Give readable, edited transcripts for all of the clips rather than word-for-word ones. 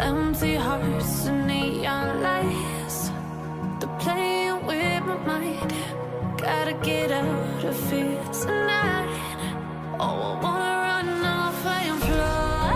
Empty hearts and neon lights, they're playing with my mind. Gotta get out of here tonight. Oh, I wanna run off and fly,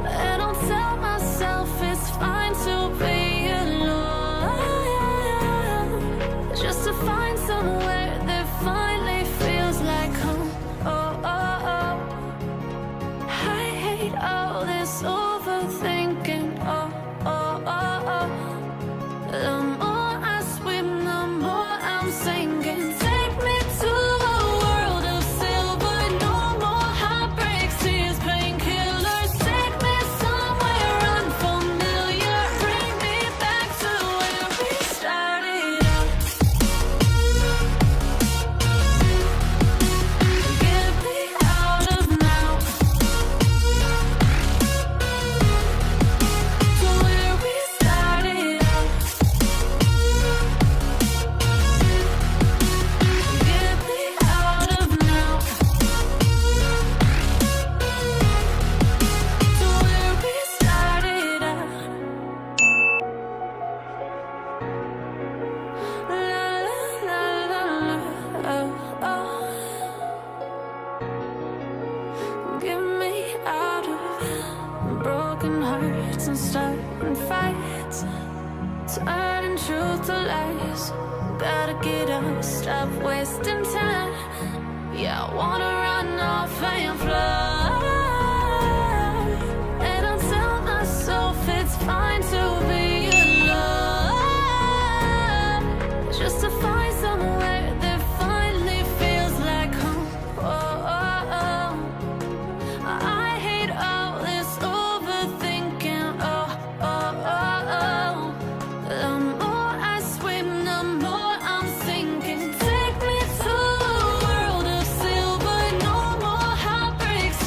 and I'll tell myself it's fine to be alone, just to find somewhere that finally feels like home. Oh, oh, oh. I hate all this overthinking. Oh, oh, oh, oh. The more I swim, the more I'm sinking. Take me to a world of silver. No more heartbreaks, tears, painkillers. Take me somewhere unfamiliar. Bring me back to where we started out. Get me out of now, to where we started out. Get me out of now, to where we started out. La la la la, oh, oh. Get me out of broken hearts and starting fights, turning truth to lies. Gotta get up, stop wasting time. Yeah, I wanna run off and fly, and I'll tell myself it's fine to be alone, just to find somewhere that finally feels like home. Oh, oh, oh. I hate all this overthinking. Oh, oh, oh, oh. The more I swim, the more I'm sinking. Take me to a world of silver. No more heartbreaks,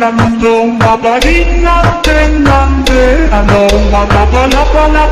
Nandong mabaling natin nande Anong mga palapalapa